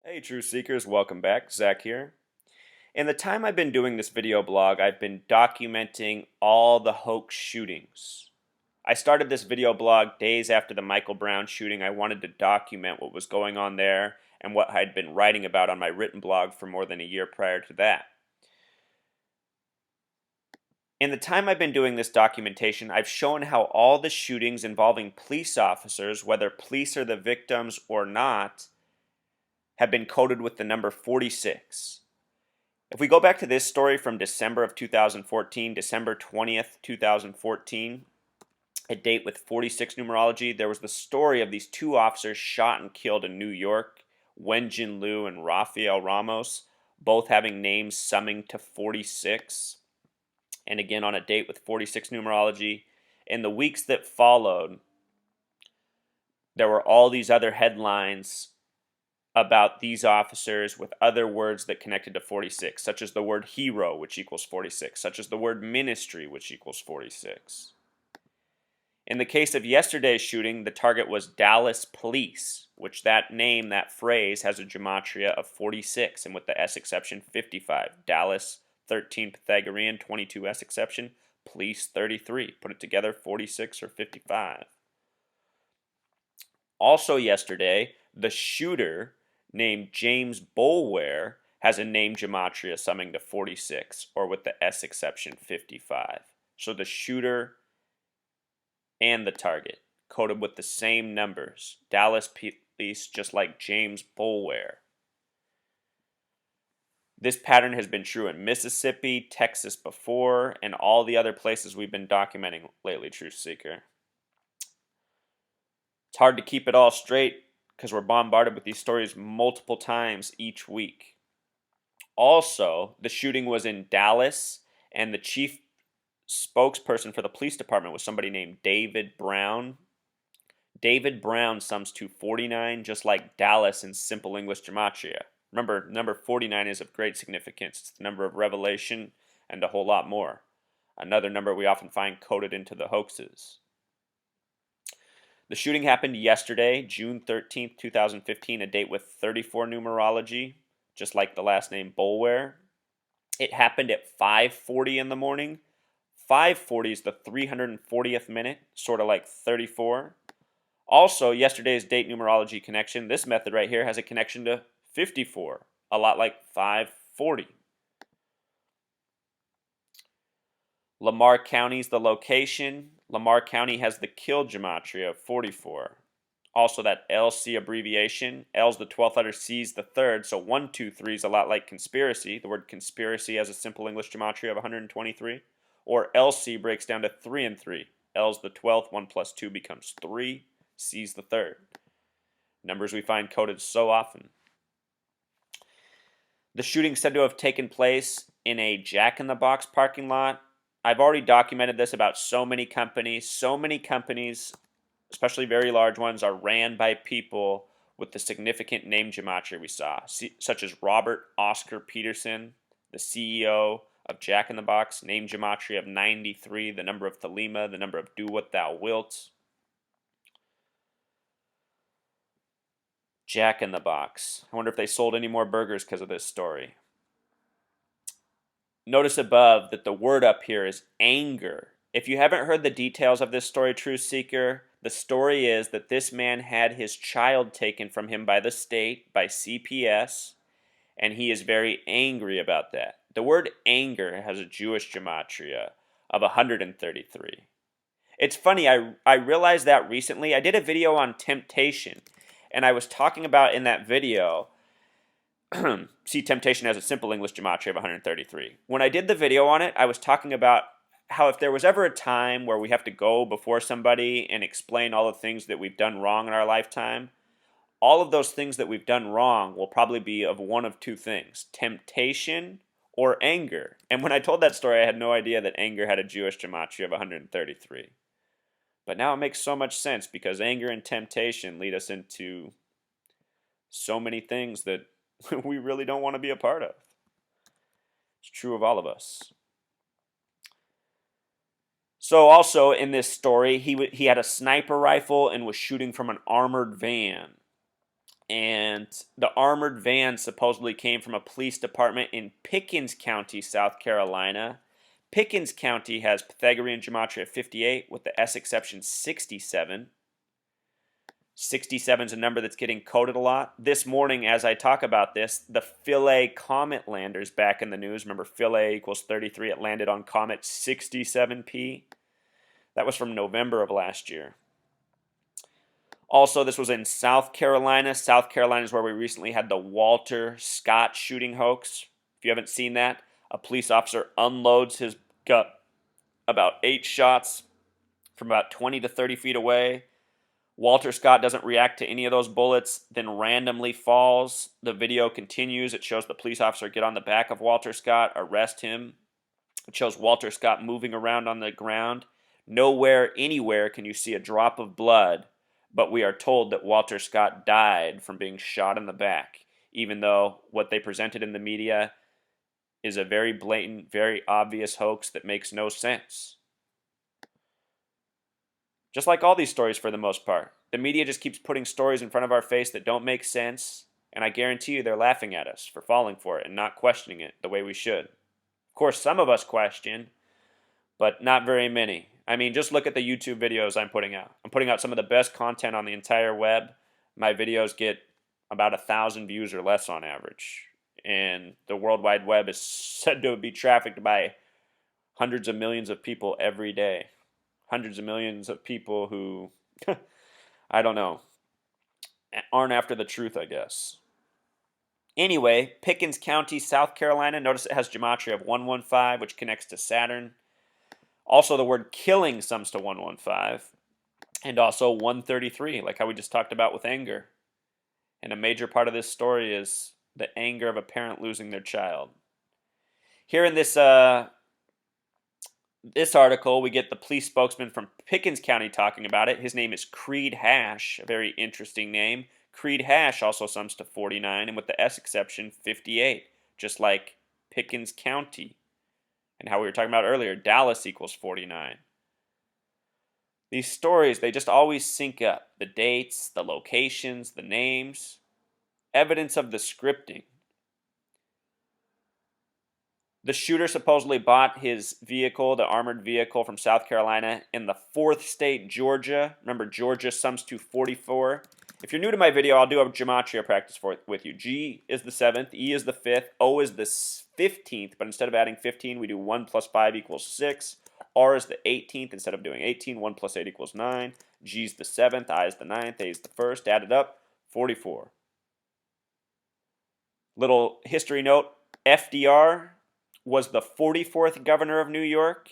Hey True Seekers, welcome back. Zach here. In the time I've been doing this video blog, I've been documenting all the hoax shootings. I started this video blog days after the Michael Brown shooting. I wanted to document what was going on there and what I'd been writing about on my written blog for more than a year prior to that. In the time I've been doing this documentation, I've shown how all the shootings involving police officers, whether police are the victims or not, have been coded with the number 46. If we go back to this story from December of 2014, December 20th, 2014, a date with 46 numerology, there was the story of these two officers shot and killed in New York, Wenjin Liu and Rafael Ramos, both having names summing to 46, and again on a date with 46 numerology. In the weeks that followed, there were all these other headlines about these officers with other words that connected to 46, such as the word hero, which equals 46, such as the word ministry, which equals 46. In the case of yesterday's shooting, the target was Dallas Police, which that name, that phrase, has a gematria of 46, and with the S exception, 55. Dallas, 13 Pythagorean, 22 S exception, Police, 33. Put it together, 46 or 55. Also yesterday, the shooter, named James Boulware, has a name gematria summing to 46, or with the S exception, 55. So the shooter and the target coded with the same numbers. Dallas Police, just like James Boulware. This pattern has been true in Mississippi, Texas before, and all the other places we've been documenting lately, Truth Seeker. It's hard to keep it all straight because we're bombarded with these stories multiple times each week. Also, the shooting was in Dallas, and the chief spokesperson for the police department was somebody named David Brown. David Brown sums to 49, just like Dallas in simple English gematria. Remember, number 49 is of great significance. It's the number of revelation and a whole lot more. Another number we often find coded into the hoaxes. The shooting happened yesterday, June 13th, 2015, a date with 34 numerology, just like the last name Boulware. It happened at 5:40 in the morning. 5:40 is the 340th minute, sort of like 34. Also, yesterday's date numerology connection, this method right here has a connection to 54, a lot like 5:40. Lamar County is the location. Lamar County has the kill gematria of 44. Also, that LC abbreviation, L's the 12th letter, C's the third, so 1, 2, 3 is a lot like conspiracy. The word conspiracy has a simple English gematria of 123. Or LC breaks down to 3 and 3. L's the 12th, 1 plus 2 becomes 3, C's the third. Numbers we find coded so often. The shooting said to have taken place in a Jack in the Box parking lot. I've already documented this about so many companies. So many companies, especially very large ones, are ran by people with the significant name gematria we saw, such as Robert Oscar Peterson, the CEO of Jack in the Box, name gematria of 93, the number of Thelema, the number of do what thou wilt. Jack in the Box. I wonder if they sold any more burgers because of this story. Notice above that the word up here is anger. If you haven't heard the details of this story, Truth Seeker, the story is that this man had his child taken from him by the state, by CPS, and he is very angry about that. The word anger has a Jewish gematria of 133. It's funny, I realized that recently. I did a video on temptation, and I was talking about in that video, see, temptation has a simple English gematria of 133. When I did the video on it, I was talking about how if there was ever a time where we have to go before somebody and explain all the things that we've done wrong in our lifetime, all of those things that we've done wrong will probably be of one of two things, temptation or anger. And when I told that story, I had no idea that anger had a Jewish gematria of 133. But now it makes so much sense because anger and temptation lead us into so many things that we really don't want to be a part of. It's true of all of us. So also in this story, he had a sniper rifle and was shooting from an armored van. And the armored van supposedly came from a police department in Pickens County, South Carolina. Pickens County has Pythagorean gematria of 58 with the S exception 67. 67 is a number that's getting coded a lot. This morning, as I talk about this, the Philae comet lander is back in the news. Remember, Philae equals 33. It landed on comet 67P. That was from November of last year. Also, this was in South Carolina. South Carolina is where we recently had the Walter Scott shooting hoax. If you haven't seen that, a police officer unloads his gun about 8 shots from about 20 to 30 feet away. Walter Scott doesn't react to any of those bullets, then randomly falls. The video continues. It shows the police officer get on the back of Walter Scott, arrest him. It shows Walter Scott moving around on the ground. Nowhere, anywhere can you see a drop of blood, but we are told that Walter Scott died from being shot in the back, even though what they presented in the media is a very blatant, very obvious hoax that makes no sense. Just like all these stories for the most part. The media just keeps putting stories in front of our face that don't make sense, and I guarantee you they're laughing at us for falling for it and not questioning it the way we should. Of course, some of us question, but not very many. I mean, just look at the YouTube videos I'm putting out. I'm putting out some of the best content on the entire web. My videos get about 1,000 views or less on average. And the World Wide Web is said to be trafficked by hundreds of millions of people every day. Hundreds of millions of people who, I don't know, aren't after the truth, I guess. Anyway, Pickens County, South Carolina, notice it has gematria of 115, which connects to Saturn. Also, the word killing sums to 115, and also 133, like how we just talked about with anger. And a major part of this story is the anger of a parent losing their child. Here in this article, we get the police spokesman from Pickens County talking about it. His name is Creed Hash, a very interesting name. Creed Hash also sums to 49, and with the S exception, 58, just like Pickens County. And how we were talking about earlier, Dallas equals 49. These stories, they just always sync up. The dates, the locations, the names, evidence of the scripting. The shooter supposedly bought his vehicle, the armored vehicle from South Carolina, in the 4th state, Georgia. Remember, Georgia sums to 44. If you're new to my video, I'll do a gematria practice with you. G is the 7th, E is the 5th, O is the 15th, but instead of adding 15, we do 1 plus 5 equals 6. R is the 18th. Instead of doing 18, 1 plus 8 equals 9. G is the 7th, I is the 9th, A is the 1st. Added up, 44. Little history note, FDR was the 44th governor of New York.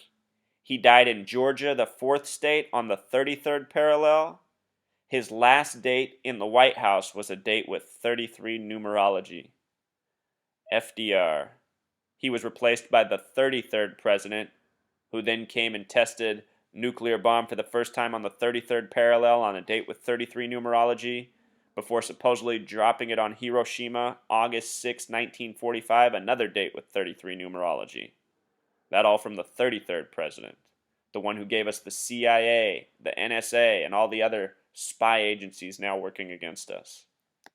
He died in Georgia, the 4th state, on the 33rd parallel. His last date in the White House was a date with 33 numerology. FDR. He was replaced by the 33rd president, who then came and tested nuclear bomb for the first time on the 33rd parallel on a date with 33 numerology, before supposedly dropping it on Hiroshima, August 6, 1945, another date with 33 numerology. That all from the 33rd president, the one who gave us the CIA, the NSA, and all the other spy agencies now working against us.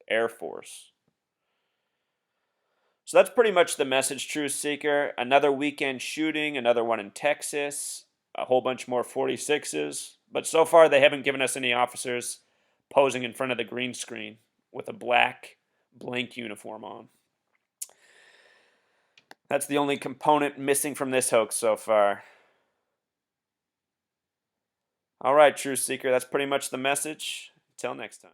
Air Force. So that's pretty much the message, Truth Seeker. Another weekend shooting, another one in Texas, a whole bunch more 46s. But so far they haven't given us any officers posing in front of the green screen with a black blank uniform on. That's the only component missing from this hoax so far. All right, Truth Seeker, that's pretty much the message. Until next time.